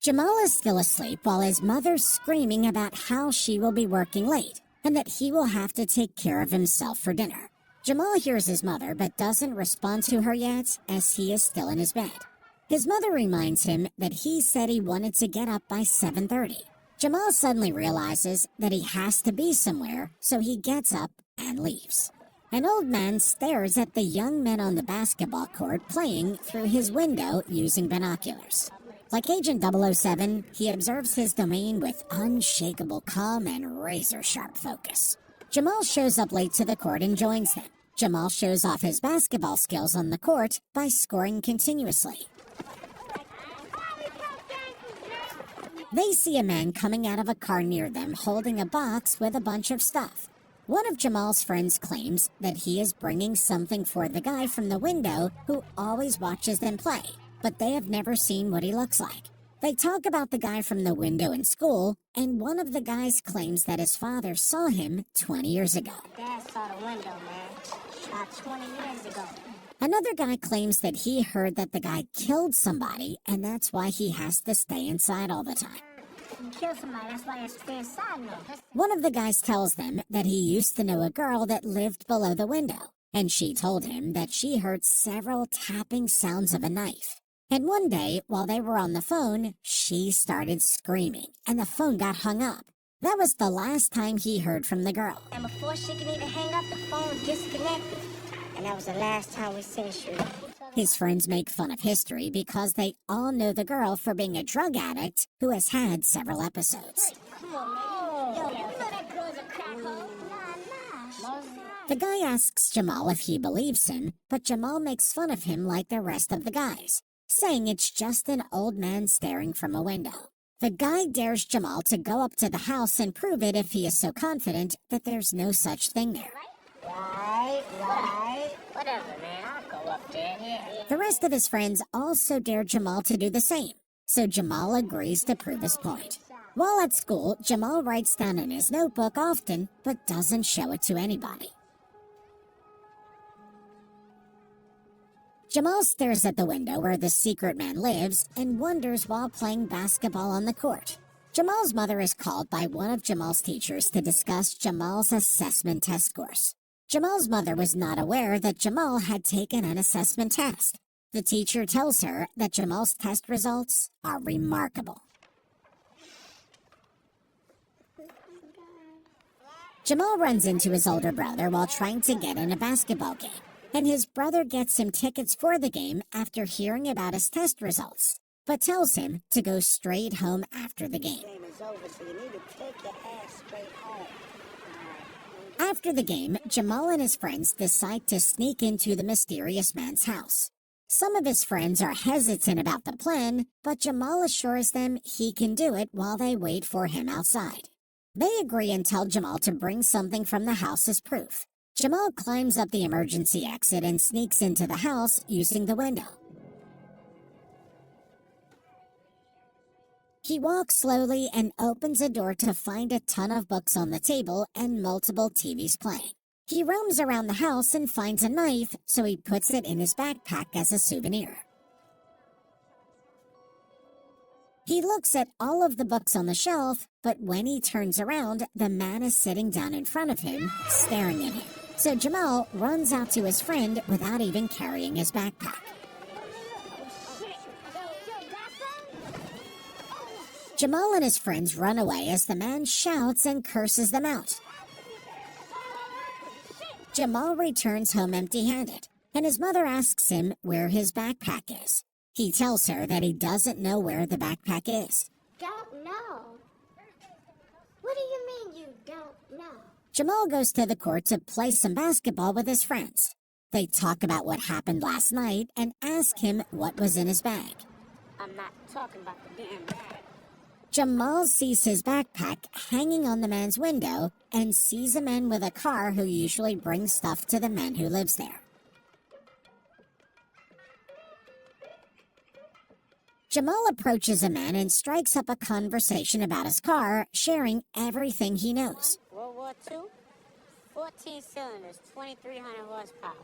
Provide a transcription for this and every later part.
Jamal is still asleep while his mother's screaming about how she will be working late and that he will have to take care of himself for dinner. Jamal hears his mother but doesn't respond to her yet as he is still in his bed. His mother reminds him that he said he wanted to get up by 7:30. Jamal suddenly realizes that he has to be somewhere, so he gets up and leaves. An old man stares at the young men on the basketball court playing through his window using binoculars. Like Agent 007, he observes his domain with unshakable calm and razor-sharp focus. Jamal shows up late to the court and joins them. Jamal shows off his basketball skills on the court by scoring continuously. They see a man coming out of a car near them holding a box with a bunch of stuff. One of Jamal's friends claims that he is bringing something for the guy from the window who always watches them play, but they have never seen what he looks like. They talk about the guy from the window in school, and one of the guys claims that his father saw him 20 years ago. Dad saw the window, man. About 20 years ago. Another guy claims that he heard that the guy killed somebody, and that's why he has to stay inside all the time. You killed somebody, that's why you stay inside now. One of the guys tells them that he used to know a girl that lived below the window, and she told him that she heard several tapping sounds of a knife. And one day, while they were on the phone, she started screaming, and the phone got hung up. That was the last time he heard from the girl. And before she could even hang up, the phone disconnected. And that was the last time we seen her. His friends make fun of history because they all know the girl for being a drug addict who has had several episodes. Come on, man. Yo, you know that girl's a crack hole. Nah. The guy asks Jamal if he believes him, but Jamal makes fun of him like the rest of the guys, saying it's just an old man staring from a window. The guy dares Jamal to go up to the house and prove it if he is so confident that there's no such thing there. Right. Whatever, man. I'll go up there. Yeah. The rest of his friends also dare Jamal to do the same, so Jamal agrees to prove his point. While at school, Jamal writes down in his notebook often, but doesn't show it to anybody. Jamal stares at the window where the secret man lives and wonders while playing basketball on the court. Jamal's mother is called by one of Jamal's teachers to discuss Jamal's assessment test scores. Jamal's mother was not aware that Jamal had taken an assessment test. The teacher tells her that Jamal's test results are remarkable. Jamal runs into his older brother while trying to get in a basketball game, and his brother gets him tickets for the game after hearing about his test results, but tells him to go straight home after the game. After the game, Jamal and his friends decide to sneak into the mysterious man's house. Some of his friends are hesitant about the plan, but Jamal assures them he can do it while they wait for him outside. They agree and tell Jamal to bring something from the house as proof. Jamal climbs up the emergency exit and sneaks into the house using the window. He walks slowly and opens a door to find a ton of books on the table and multiple TVs playing. He roams around the house and finds a knife, so he puts it in his backpack as a souvenir. He looks at all of the books on the shelf, but when he turns around, the man is sitting down in front of him, staring at him. So Jamal runs out to his friend without even carrying his backpack. Jamal and his friends run away as the man shouts and curses them out. Jamal returns home empty-handed, and his mother asks him where his backpack is. He tells her that he doesn't know where the backpack is. Don't know? What do you mean you don't know? Jamal goes to the court to play some basketball with his friends. They talk about what happened last night and ask him what was in his bag. I'm not talking about the damn bag. Jamal sees his backpack hanging on the man's window and sees a man with a car who usually brings stuff to the man who lives there. Jamal approaches a man and strikes up a conversation about his car, sharing everything he knows. World War II? 14 cylinders, 2,300 horsepower.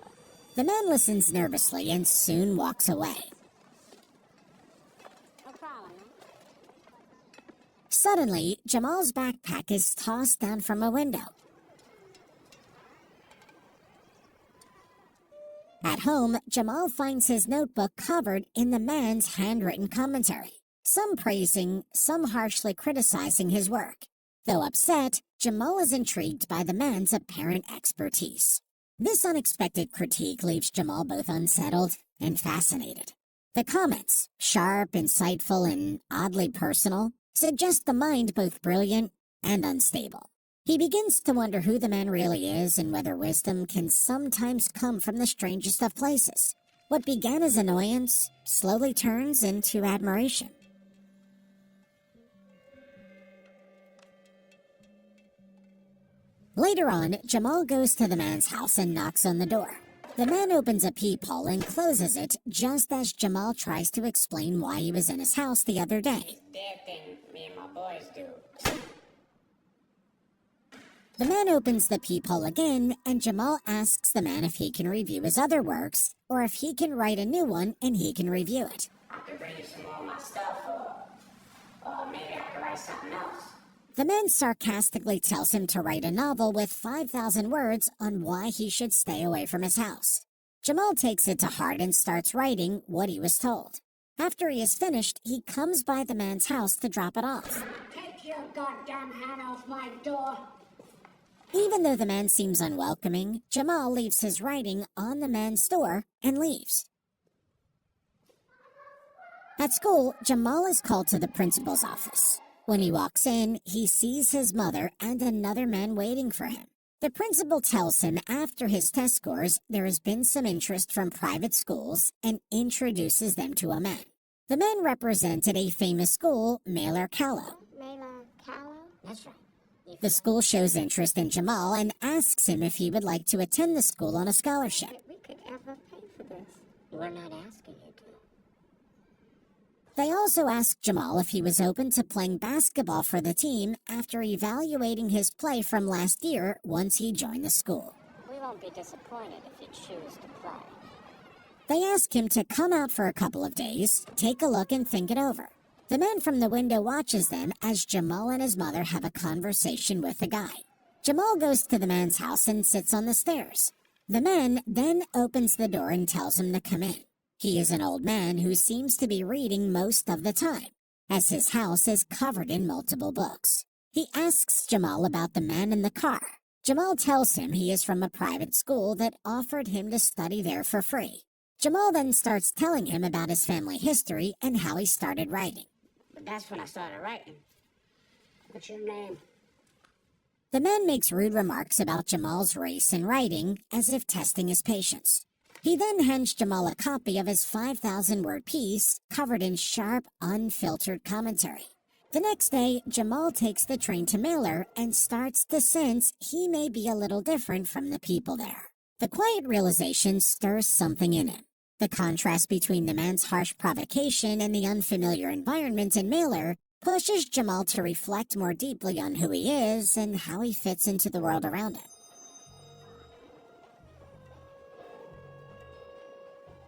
The man listens nervously and soon walks away. No problem, man. Suddenly, Jamal's backpack is tossed down from a window. At home, Jamal finds his notebook covered in the man's handwritten commentary, some praising, some harshly criticizing his work. Though upset, Jamal is intrigued by the man's apparent expertise. This unexpected critique leaves Jamal both unsettled and fascinated. The comments, sharp, insightful, and oddly personal, suggest the mind both brilliant and unstable. He begins to wonder who the man really is and whether wisdom can sometimes come from the strangest of places. What began as annoyance slowly turns into admiration. Later on, Jamal goes to the man's house and knocks on the door. The man opens a peephole and closes it just as Jamal tries to explain why he was in his house the other day. Their thing me and my boys do. The man opens the peephole again, and Jamal asks the man if he can review his other works, or if he can write a new one and he can review it. I could bring you some more of my stuff, or maybe I could write something else. The man sarcastically tells him to write a novel with 5,000 words on why he should stay away from his house. Jamal takes it to heart and starts writing what he was told. After he is finished, he comes by the man's house to drop it off. Take your goddamn hand off my door. Even though the man seems unwelcoming, Jamal leaves his writing on the man's door and leaves. At school, Jamal is called to the principal's office. When he walks in, he sees his mother and another man waiting for him. The principal tells him after his test scores, there has been some interest from private schools and introduces them to a man. The man represented a famous school, Mailer Callow. Mailer Callow? That's right. The school shows interest in Jamal and asks him if he would like to attend the school on a scholarship. We could ever pay for this. We're not asking you to. They also asked Jamal if he was open to playing basketball for the team after evaluating his play from last year once he joined the school. We won't be disappointed if you choose to play. They ask him to come out for a couple of days, take a look, and think it over. The man from the window watches them as Jamal and his mother have a conversation with the guy. Jamal goes to the man's house and sits on the stairs. The man then opens the door and tells him to come in. He is an old man who seems to be reading most of the time, as his house is covered in multiple books. He asks Jamal about the man in the car. Jamal tells him he is from a private school that offered him to study there for free. Jamal then starts telling him about his family history and how he started writing. But that's when I started writing. What's your name? The man makes rude remarks about Jamal's race and writing, as if testing his patience. He then hands Jamal a copy of his 5,000-word piece covered in sharp, unfiltered commentary. The next day, Jamal takes the train to Mailer and starts to sense he may be a little different from the people there. The quiet realization stirs something in him. The contrast between the man's harsh provocation and the unfamiliar environment in Mailer pushes Jamal to reflect more deeply on who he is and how he fits into the world around him.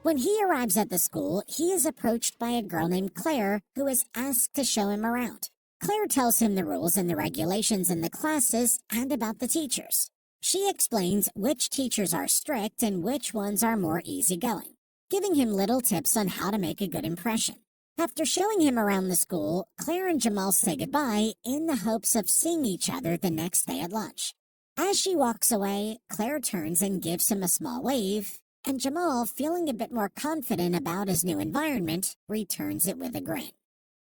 When he arrives at the school, he is approached by a girl named Claire who is asked to show him around. Claire tells him the rules and the regulations in the classes and about the teachers. She explains which teachers are strict and which ones are more easygoing, giving him little tips on how to make a good impression. After showing him around the school, Claire and Jamal say goodbye in the hopes of seeing each other the next day at lunch. As she walks away, Claire turns and gives him a small wave, and Jamal, feeling a bit more confident about his new environment, returns it with a grin.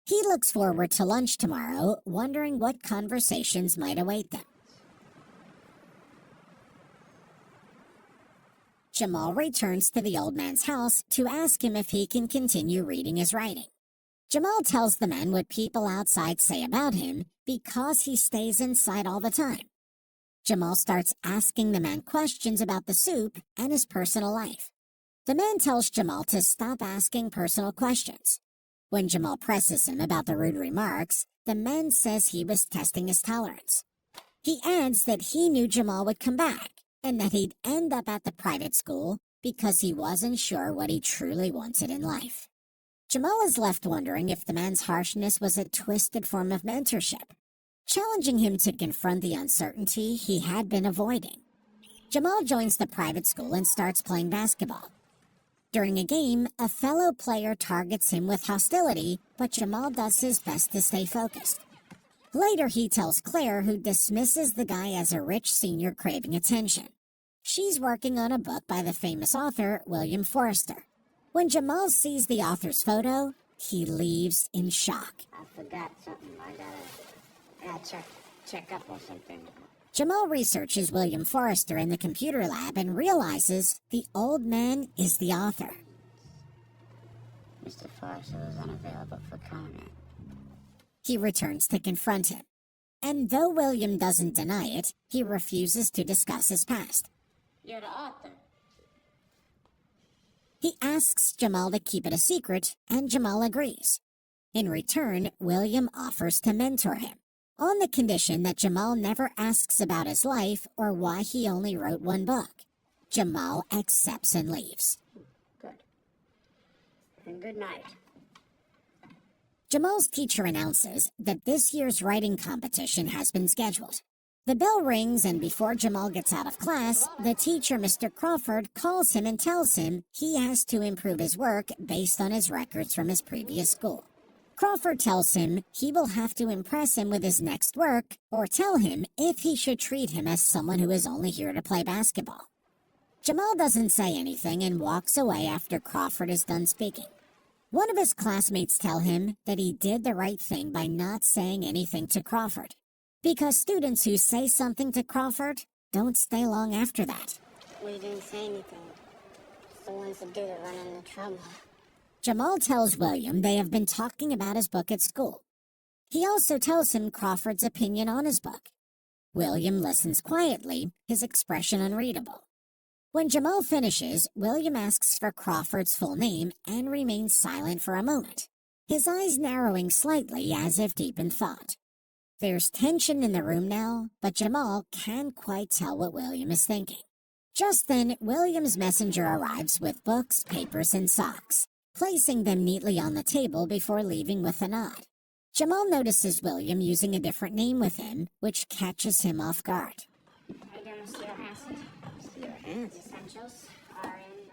He looks forward to lunch tomorrow, wondering what conversations might await them. Jamal returns to the old man's house to ask him if he can continue reading his writing. Jamal tells the man what people outside say about him because he stays inside all the time. Jamal starts asking the man questions about the soup and his personal life. The man tells Jamal to stop asking personal questions. When Jamal presses him about the rude remarks, the man says he was testing his tolerance. He adds that he knew Jamal would come back and that he'd end up at the private school because he wasn't sure what he truly wanted in life. Jamal is left wondering if the man's harshness was a twisted form of mentorship, challenging him to confront the uncertainty he had been avoiding. Jamal joins the private school and starts playing basketball. During a game, a fellow player targets him with hostility, but Jamal does his best to stay focused. Later, he tells Claire, who dismisses the guy as a rich senior craving attention. She's working on a book by the famous author William Forster. When Jamal sees the author's photo, he leaves in shock. I forgot something. I gotta check up on something. Jamal researches William Forster in the computer lab and realizes the old man is the author. Mr. Forster was unavailable for comment. He returns to confront him. And though William doesn't deny it, he refuses to discuss his past. You're the author. He asks Jamal to keep it a secret, and Jamal agrees. In return, William offers to mentor him, on the condition that Jamal never asks about his life or why he only wrote one book. Jamal accepts and leaves. Good. And good night. Jamal's teacher announces that this year's writing competition has been scheduled. The bell rings, and before Jamal gets out of class, the teacher, Mr. Crawford, calls him and tells him he has to improve his work based on his records from his previous school. Crawford tells him he will have to impress him with his next work or tell him if he should treat him as someone who is only here to play basketball. Jamal doesn't say anything and walks away after Crawford is done speaking. One of his classmates tell him that he did the right thing by not saying anything to Crawford, because students who say something to Crawford don't stay long after that. We didn't say anything. It's the ones that did it run into trouble. Jamal tells William they have been talking about his book at school. He also tells him Crawford's opinion on his book. William listens quietly, his expression unreadable. When Jamal finishes, William asks for Crawford's full name and remains silent for a moment, his eyes narrowing slightly as if deep in thought. There's tension in the room now, but Jamal can't quite tell what William is thinking. Just then, William's messenger arrives with books, papers, and socks, placing them neatly on the table before leaving with a nod. Jamal notices William using a different name with him, which catches him off guard.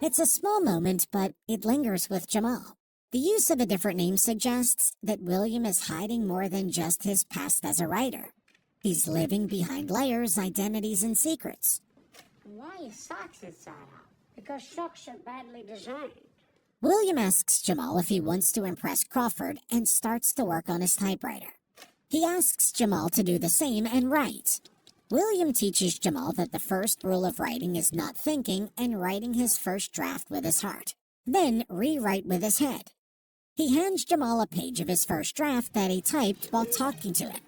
It's a small moment, but it lingers with Jamal. The use of a different name suggests that William is hiding more than just his past as a writer. He's living behind layers, identities, and secrets. Why are your socks inside out? Because socks are badly designed. William asks Jamal if he wants to impress Crawford and starts to work on his typewriter. He asks Jamal to do the same and write. William teaches Jamal that the first rule of writing is not thinking and writing his first draft with his heart, then rewrite with his head. He hands Jamal a page of his first draft that he typed while talking to him.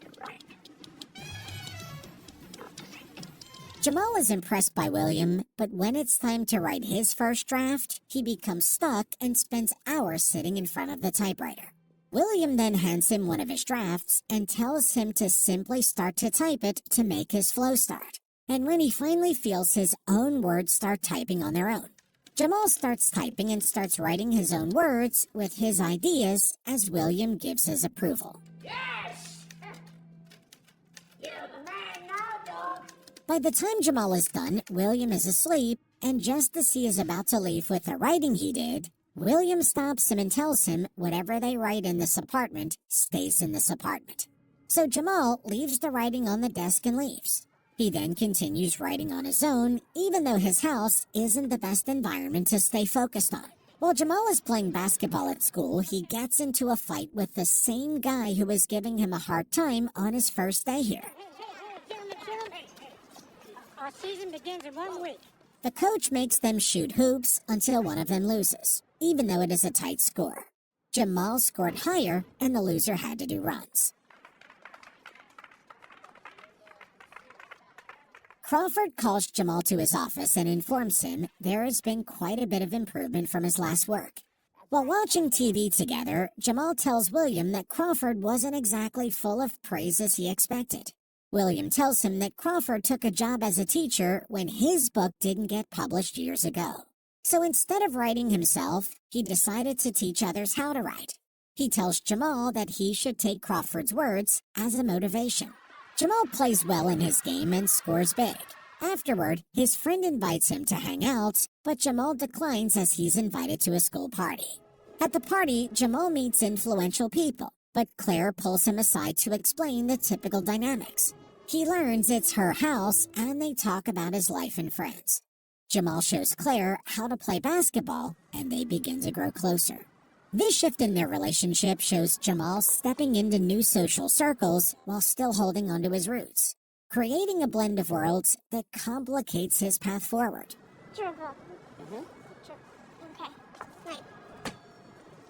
Jamal is impressed by William, but when it's time to write his first draft, he becomes stuck and spends hours sitting in front of the typewriter. William then hands him one of his drafts and tells him to simply start to type it to make his flow start. And when he finally feels his own words start typing on their own, Jamal starts typing and starts writing his own words with his ideas as William gives his approval. Yes! You're the man now, dog. By the time Jamal is done, William is asleep, and just as he is about to leave with the writing he did, William stops him and tells him whatever they write in this apartment stays in this apartment. So Jamal leaves the writing on the desk and leaves. He then continues writing on his own, even though his house isn't the best environment to stay focused on. While Jamal is playing basketball at school, he gets into a fight with the same guy who was giving him a hard time on his first day here. Our season begins in 1 week. The coach makes them shoot hoops until one of them loses, even though it is a tight score. Jamal scored higher, and the loser had to do runs. Crawford calls Jamal to his office and informs him there has been quite a bit of improvement from his last work. While watching TV together, Jamal tells William that Crawford wasn't exactly full of praise as he expected. William tells him that Crawford took a job as a teacher when his book didn't get published years ago. So instead of writing himself, he decided to teach others how to write. He tells Jamal that he should take Crawford's words as a motivation. Jamal plays well in his game and scores big. Afterward, his friend invites him to hang out, but Jamal declines as he's invited to a school party. At the party, Jamal meets influential people, but Claire pulls him aside to explain the typical dynamics. He learns it's her house, and they talk about his life and friends. Jamal shows Claire how to play basketball, and they begin to grow closer. This shift in their relationship shows Jamal stepping into new social circles while still holding onto his roots, creating a blend of worlds that complicates his path forward. Dribble. Sure. Okay. Right.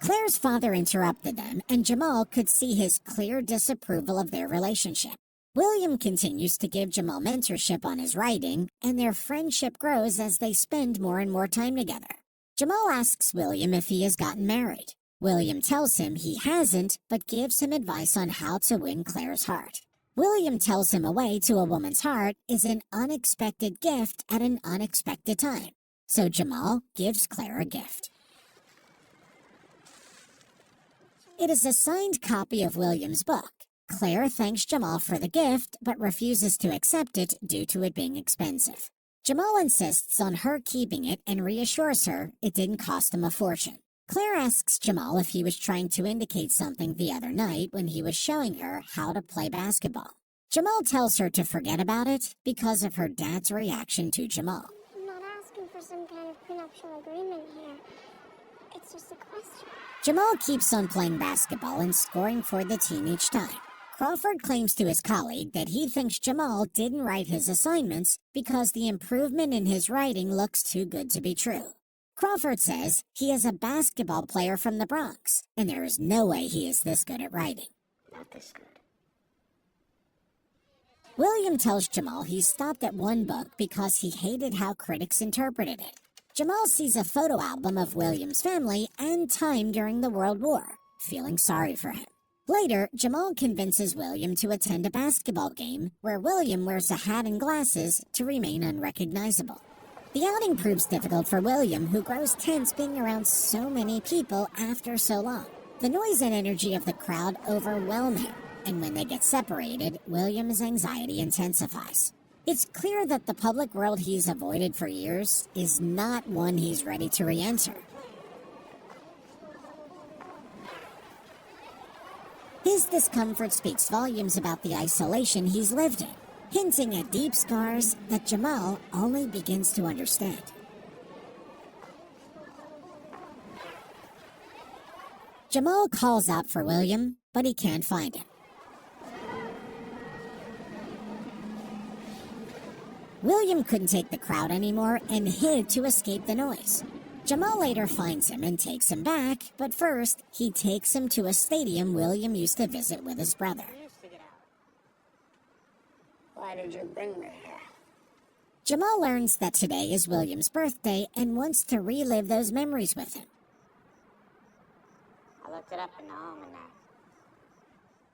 Claire's father interrupted them, and Jamal could see his clear disapproval of their relationship. William continues to give Jamal mentorship on his writing, and their friendship grows as they spend more and more time together. Jamal asks William if he has gotten married. William tells him he hasn't, but gives him advice on how to win Claire's heart. William tells him a way to a woman's heart is an unexpected gift at an unexpected time. So Jamal gives Claire a gift. It is a signed copy of William's book. Claire thanks Jamal for the gift, but refuses to accept it due to it being expensive. Jamal insists on her keeping it and reassures her it didn't cost him a fortune. Claire asks Jamal if he was trying to indicate something the other night when he was showing her how to play basketball. Jamal tells her to forget about it because of her dad's reaction to Jamal. I'm not asking for some kind of prenuptial agreement here. It's just a question. Jamal keeps on playing basketball and scoring for the team each time. Crawford claims to his colleague that he thinks Jamal didn't write his assignments because the improvement in his writing looks too good to be true. Crawford says he is a basketball player from the Bronx, and there is no way he is this good at writing. Not this good. William tells Jamal he stopped at one book because he hated how critics interpreted it. Jamal sees a photo album of William's family and time during the World War, feeling sorry for him. Later, Jamal convinces William to attend a basketball game where William wears a hat and glasses to remain unrecognizable. The outing proves difficult for William, who grows tense being around so many people after so long. The noise and energy of the crowd overwhelm him, and when they get separated, William's anxiety intensifies. It's clear that the public world he's avoided for years is not one he's ready to re-enter. His discomfort speaks volumes about the isolation he's lived in, hinting at deep scars that Jamal only begins to understand. Jamal calls out for William, but he can't find him. William couldn't take the crowd anymore and hid to escape the noise. Jamal later finds him and takes him back, but first, he takes him to a stadium William used to visit with his brother. Why did you bring me here? Jamal learns that today is William's birthday and wants to relive those memories with him. I looked it up in the almanac.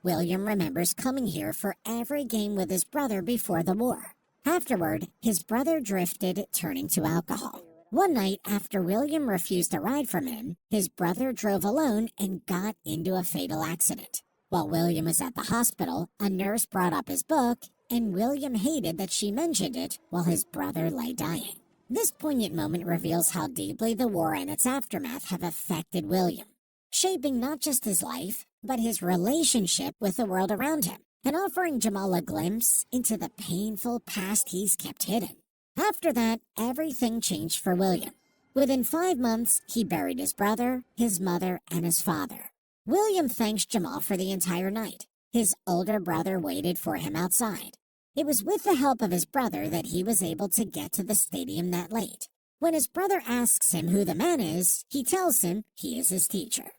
William remembers coming here for every game with his brother before the war. Afterward, his brother drifted, turning to alcohol. One night, after William refused a ride from him, his brother drove alone and got into a fatal accident. While William was at the hospital, a nurse brought up his book, and William hated that she mentioned it while his brother lay dying. This poignant moment reveals how deeply the war and its aftermath have affected William, shaping not just his life, but his relationship with the world around him, and offering Jamal a glimpse into the painful past he's kept hidden. After that, everything changed for William. Within 5 months, he buried his brother, his mother, and his father. William thanks Jamal for the entire night. His older brother waited for him outside. It was with the help of his brother that he was able to get to the stadium that late. When his brother asks him who the man is, he tells him he is his teacher.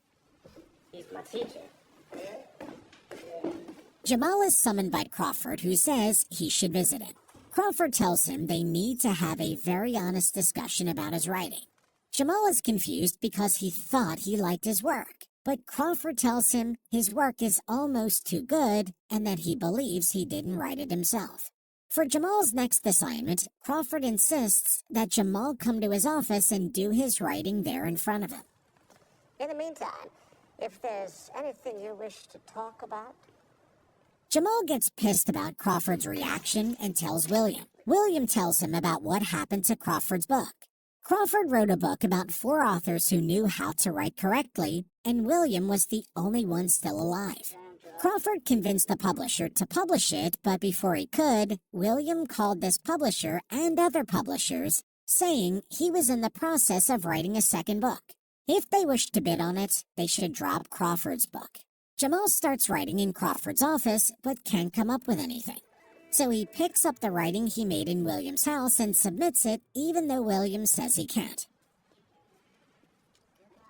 He's my teacher. Jamal is summoned by Crawford, who says he should visit him. Crawford tells him they need to have a very honest discussion about his writing. Jamal is confused because he thought he liked his work, but Crawford tells him his work is almost too good and that he believes he didn't write it himself. For Jamal's next assignment, Crawford insists that Jamal come to his office and do his writing there in front of him. In the meantime, if there's anything you wish to talk about... Jamal gets pissed about Crawford's reaction and tells William. William tells him about what happened to Crawford's book. Crawford wrote a book about 4 authors who knew how to write correctly, and William was the only one still alive. Crawford convinced the publisher to publish it, but before he could, William called this publisher and other publishers, saying he was in the process of writing a second book. If they wished to bid on it, they should drop Crawford's book. Jamal starts writing in Crawford's office, but can't come up with anything. So he picks up the writing he made in William's house and submits it, even though William says he can't.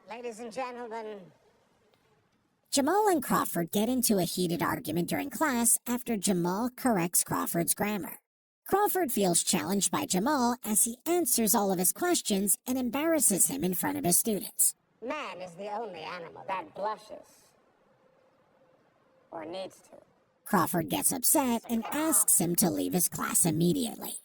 Ladies and gentlemen... Jamal and Crawford get into a heated argument during class after Jamal corrects Crawford's grammar. Crawford feels challenged by Jamal as he answers all of his questions and embarrasses him in front of his students. Man is the only animal that blushes. Or needs to. Crawford gets upset and asks him to leave his class immediately.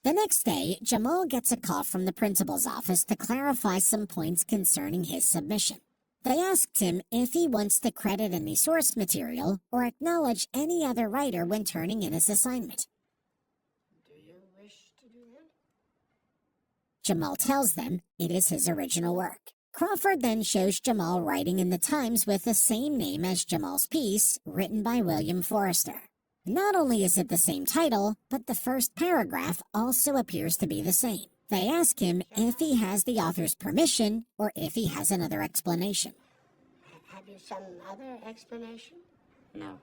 The next day, Jamal gets a call from the principal's office to clarify some points concerning his submission. They asked him if he wants to credit any source material or acknowledge any other writer when turning in his assignment. Do you wish to do that? Jamal tells them it is his original work. Crawford then shows Jamal writing in the Times with the same name as Jamal's piece, written by William Forrester. Not only is it the same title, but the first paragraph also appears to be the same. They ask him if he has the author's permission or if he has another explanation. Have you some other explanation? No.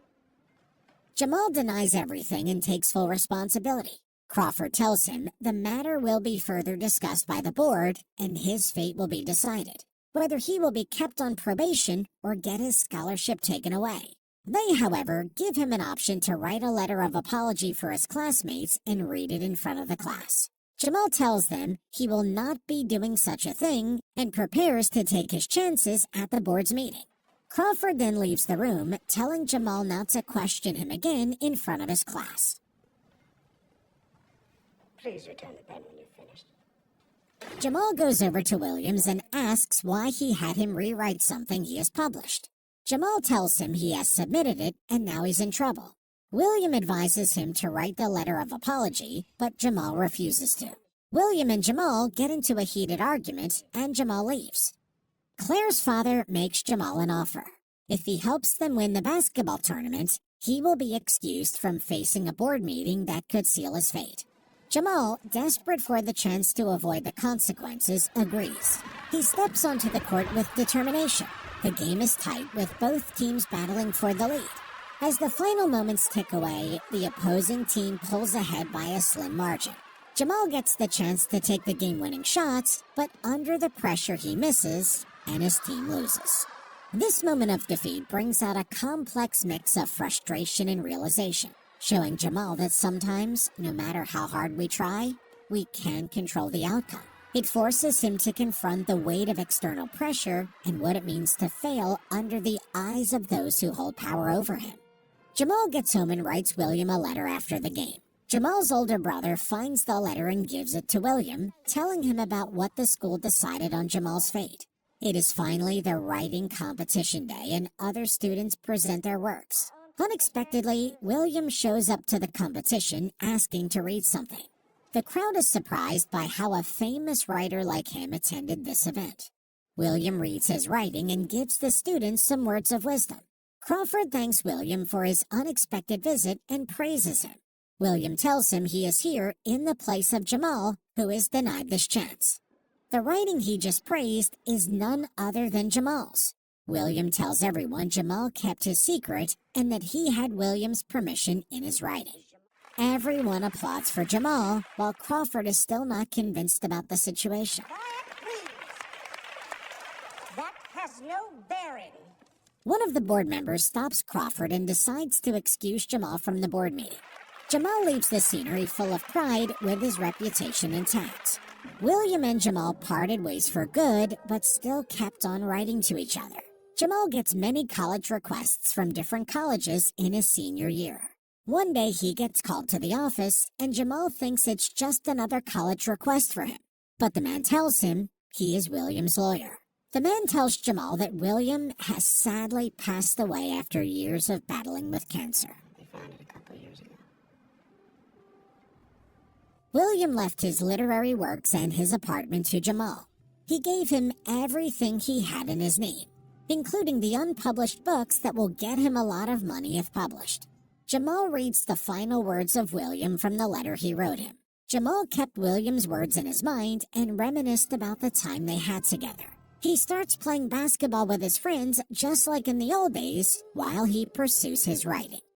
Jamal denies everything and takes full responsibility. Crawford tells him the matter will be further discussed by the board and his fate will be decided, whether he will be kept on probation or get his scholarship taken away. They, however, give him an option to write a letter of apology for his classmates and read it in front of the class. Jamal tells them he will not be doing such a thing and prepares to take his chances at the board's meeting. Crawford then leaves the room, telling Jamal not to question him again in front of his class. Please return the pen when you've finished. Jamal goes over to Williams and asks why he had him rewrite something he has published. Jamal tells him he has submitted it and now he's in trouble. William advises him to write the letter of apology, but Jamal refuses to. William and Jamal get into a heated argument and Jamal leaves. Claire's father makes Jamal an offer. If he helps them win the basketball tournament, he will be excused from facing a board meeting that could seal his fate. Jamal, desperate for the chance to avoid the consequences, agrees. He steps onto the court with determination. The game is tight, with both teams battling for the lead. As the final moments tick away, the opposing team pulls ahead by a slim margin. Jamal gets the chance to take the game-winning shots, but under the pressure he misses, and his team loses. This moment of defeat brings out a complex mix of frustration and realization, showing Jamal that sometimes, no matter how hard we try, we can't control the outcome. It forces him to confront the weight of external pressure and what it means to fail under the eyes of those who hold power over him. Jamal gets home and writes William a letter after the game. Jamal's older brother finds the letter and gives it to William, telling him about what the school decided on Jamal's fate. It is finally the writing competition day and other students present their works. Unexpectedly, William shows up to the competition asking to read something. The crowd is surprised by how a famous writer like him attended this event. William reads his writing and gives the students some words of wisdom. Crawford thanks William for his unexpected visit and praises him. William tells him he is here in the place of Jamal, who is denied this chance. The writing he just praised is none other than Jamal's. William tells everyone Jamal kept his secret and that he had William's permission in his writing. Everyone applauds for Jamal, while Crawford is still not convinced about the situation. Quiet, please. That has no bearing. One of the board members stops Crawford and decides to excuse Jamal from the board meeting. Jamal leaves the scenery full of pride with his reputation intact. William and Jamal parted ways for good, but still kept on writing to each other. Jamal gets many college requests from different colleges in his senior year. One day he gets called to the office, and Jamal thinks it's just another college request for him. But the man tells him he is William's lawyer. The man tells Jamal that William has sadly passed away after years of battling with cancer. They found it a couple years ago. William left his literary works and his apartment to Jamal. He gave him everything he had in his name, including the unpublished books that will get him a lot of money if published. Jamal reads the final words of William from the letter he wrote him. Jamal kept William's words in his mind and reminisced about the time they had together. He starts playing basketball with his friends just like in the old days while he pursues his writing.